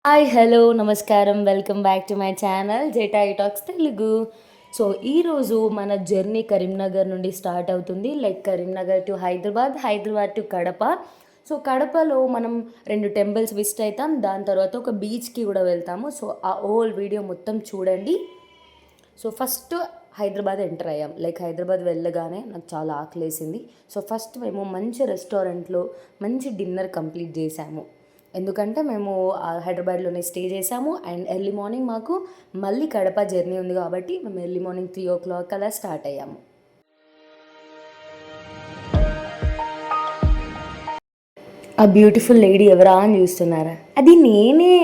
Hi hello నమస్కారం welcome back to my channel Zeta talks Telugu. So ఈరోజు మన journey Karimnagar నుండి స్టార్ట్ అవుతుంది. Like Karimnagar to Hyderabad, Hyderabad to Kadapa. So కడపలో మనం 2 టెంపుల్స్ విజిట్ అవుతాం. దాని తర్వాత ఒక బీచ్కి కూడా వెళ్తాము. సో ఆ హోల్ వీడియో మొత్తం చూడండి. సో ఫస్ట్ హైదరాబాద్ ఎంటర్ అయ్యాం. లైక్ హైదరాబాద్ వెళ్ళగానే నాకు చాలా ఆకలేసింది. సో ఫస్ట్ మేము మంచి రెస్టారెంట్లో మంచి డిన్నర్ కంప్లీట్ చేసాము. ఎందుకంటే మేము హైదరాబాద్లోనే స్టే చేసాము అండ్ ఎర్లీ మార్నింగ్ మాకు మళ్ళీ కడప జర్నీ ఉంది కాబట్టి మేము ఎర్లీ మార్నింగ్ 3 o'clock అలా స్టార్ట్ అయ్యాము. ఆ బ్యూటిఫుల్ లేడీ ఎవరా అని చూస్తున్నారా? అది నేనే.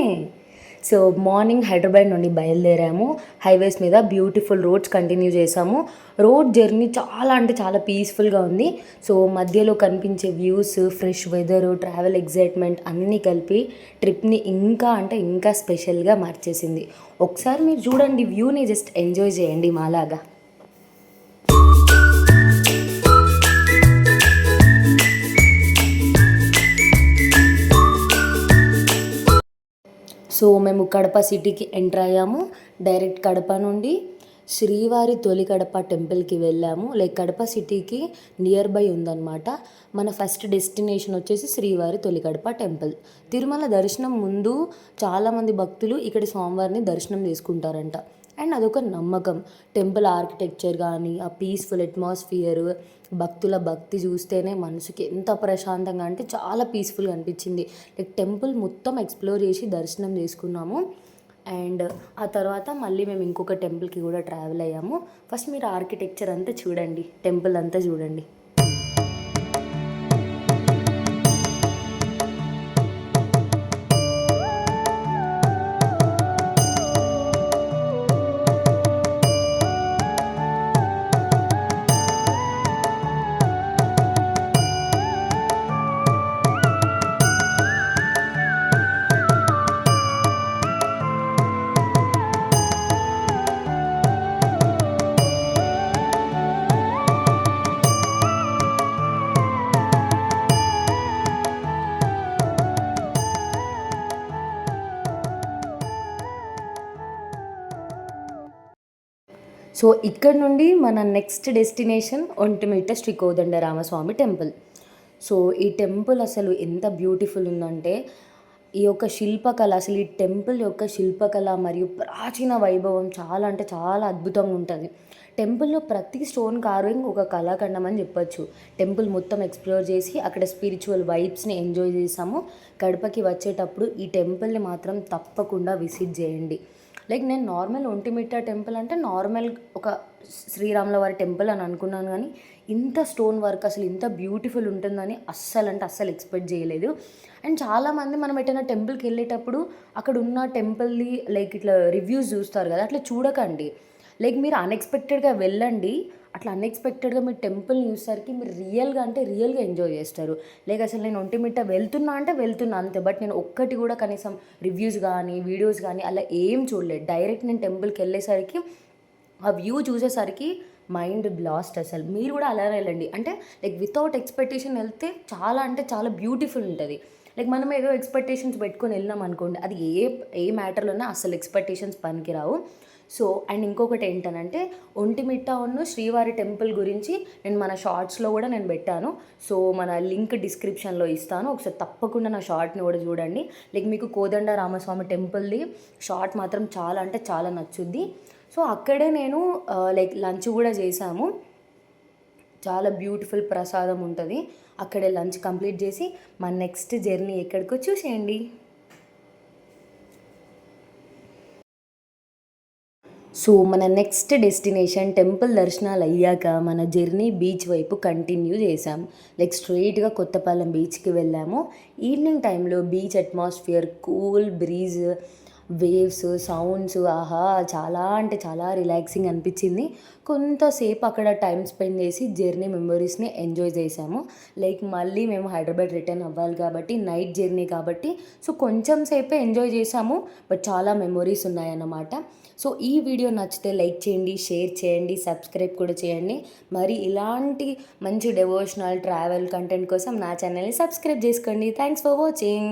సో మార్నింగ్ హైదరాబాద్ నుండి బయలుదేరాము. హైవేస్ మీద బ్యూటిఫుల్ రోడ్స్ కంటిన్యూ చేసాము. రోడ్ జర్నీ చాలా అంటే చాలా పీస్ఫుల్గా ఉంది. సో మధ్యలో కనిపించే views, fresh weather, travel excitement అన్నీ కలిపి ట్రిప్ని ఇంకా అంటే ఇంకా స్పెషల్గా మార్చేసింది. ఒకసారి మీరు చూడండి, వ్యూని జస్ట్ ఎంజాయ్ చేయండి మాలాగా. సో మేము కడప సిటీకి ఎంటర్ అయ్యాము. డైరెక్ట్ కడప నుండి శ్రీవారి తొలి కడప టెంపుల్కి వెళ్ళాము. లైక్ కడప సిటీకి నియర్ బై ఉందన్నమాట. మన ఫస్ట్ డెస్టినేషన్ వచ్చేసి శ్రీవారి తొలి కడప టెంపుల్. తిరుమల దర్శనం ముందు చాలామంది భక్తులు ఇక్కడ స్వామివారిని దర్శనం చేసుకుంటారంట. అండ్ అదొక నమ్మకం. టెంపుల్ ఆర్కిటెక్చర్ కానీ, ఆ పీస్ఫుల్ అట్మాస్ఫియర్, భక్తుల భక్తి చూస్తేనే మనసుకి ఎంత ప్రశాంతంగా అంటే చాలా పీస్ఫుల్గా అనిపించింది. లైక్ టెంపుల్ మొత్తం ఎక్స్ప్లోర్ చేసి దర్శనం చేసుకున్నాము. అండ్ ఆ తర్వాత మళ్ళీ మేము ఇంకొక టెంపుల్కి కూడా ట్రావెల్ అయ్యాము. ఫస్ట్ మీరు ఆర్కిటెక్చర్ అంతా చూడండి, టెంపుల్ అంతా చూడండి. సో ఇక్కడ నుండి మన next destination Ontimitta Sri Kodandaramaswamy temple. So ఈ టెంపుల్ అసలు ఎంత బ్యూటిఫుల్ ఉందంటే, ఈ యొక్క శిల్పకళ, అసలు ఈ టెంపుల్ యొక్క శిల్పకళ మరియు ప్రాచీన వైభవం చాలా అంటే చాలా అద్భుతంగా ఉంటుంది. టెంపుల్లో ప్రతి స్టోన్ కార్వింగ్ ఒక కళాఖండం అని చెప్పొచ్చు. టెంపుల్ మొత్తం ఎక్స్ప్లోర్ చేసి అక్కడ స్పిరిచువల్ వైబ్స్ని ఎంజాయ్ చేసాము. కడపకి వచ్చేటప్పుడు ఈ టెంపుల్ని మాత్రం తప్పకుండా విజిట్ చేయండి. లైక్ నేను నార్మల్ ఒంటిమిట్ట టెంపుల్ అంటే నార్మల్ ఒక శ్రీరాముల వారి టెంపుల్ అని అనుకున్నాను, కానీ ఇంత స్టోన్ వర్క్ అసలు ఇంత బ్యూటిఫుల్ ఉంటుందని అస్సలు అంటే అస్సలు ఎక్స్పెక్ట్ చేయలేదు. అండ్ చాలామంది మనం ఎటైనా టెంపుల్కి వెళ్ళేటప్పుడు అక్కడ ఉన్న టెంపుల్ని లైక్ ఇట్లా రివ్యూస్ చూస్తారు కదా, అట్లా చూడకండి. లైక్ మీరు అన్ఎక్స్పెక్టెడ్గా వెళ్ళండి. అట్లా అన్ఎక్స్పెక్టెడ్గా మీరు టెంపుల్ని చూసేసరికి మీరు రియల్గా ఎంజాయ్ చేస్తారు. లేక అసలు నేను ఒంటిమిట్ట వెళ్తున్నా అంటే వెళ్తున్నా అంతే, బట్ నేను ఒక్కటి కూడా కనీసం రివ్యూస్ కానీ వీడియోస్ కానీ అలా ఏం చూడలేదు. డైరెక్ట్ నేను టెంపుల్కి వెళ్ళేసరికి ఆ వ్యూ చూసేసరికి మైండ్ బ్లాస్ట్. అసలు మీరు కూడా అలానే వెళ్ళండి. అంటే లైక్ వితౌట్ ఎక్స్పెక్టేషన్ వెళ్తే చాలా అంటే చాలా బ్యూటిఫుల్ ఉంటుంది. లైక్ మనం ఏదో ఎక్స్పెక్టేషన్స్ పెట్టుకొని వెళ్ళినాం అనుకోండి, అది ఏ మ్యాటర్లోనే అసలు ఎక్స్పెక్టేషన్స్ పనికిరావు. సో అండ్ ఇంకొకటి ఏంటనంటే, ఒంటిమిట్ట శ్రీవారి టెంపుల్ గురించి నేను మన షార్ట్స్లో కూడా నేను పెట్టాను. సో మన లింక్ డిస్క్రిప్షన్లో ఇస్తాను, ఒకసారి తప్పకుండా నా షార్ట్ని కూడా చూడండి. లైక్ మీకు కోదండ రామస్వామి టెంపుల్ది షార్ట్ మాత్రం చాలా అంటే చాలా నచ్చుద్ది. సో అక్కడే నేను లైక్ లంచ్ కూడా చేశాము. చాలా బ్యూటిఫుల్ ప్రసాదం ఉంటుంది. అక్కడే లంచ్ కంప్లీట్ చేసి మన నెక్స్ట్ జర్నీ ఎక్కడికో చూసేయండి. సో మన నెక్స్ట్ డెస్టినేషన్ టెంపుల్ దర్శనాలు అయ్యాక మన జర్నీ బీచ్ వైపు కంటిన్యూ చేసాం. లైక్ స్ట్రైట్గా కొత్తపాలెం బీచ్కి వెళ్ళాము. ఈవినింగ్ టైంలో beach atmosphere, cool breeze, waves, sounds, ఆహా చాలా అంటే చాలా రిలాక్సింగ్ అనిపించింది. కొంతసేపు అక్కడ టైం స్పెండ్ చేసి జర్నీ మెమరీస్ని ఎంజాయ్ చేసాము. లైక్ మళ్ళీ మేము హైదరాబాద్ రిటర్న్ అవ్వాలి కాబట్టి నైట్ జర్నీ కాబట్టి సో కొంచెం సేపే ఎంజాయ్ చేసాము, బట్ చాలా మెమరీస్ ఉన్నాయన్నమాట. సో ఈ వీడియో నచ్చితే లైక్ చేయండి, షేర్ చేయండి, సబ్స్క్రైబ్ కూడా చేయండి. మరి ఇలాంటి మంచి డెవోషనల్ ట్రావెల్ కంటెంట్ కోసం నా ఛానల్ని సబ్స్క్రైబ్ చేసుకోండి. Thanks for watching.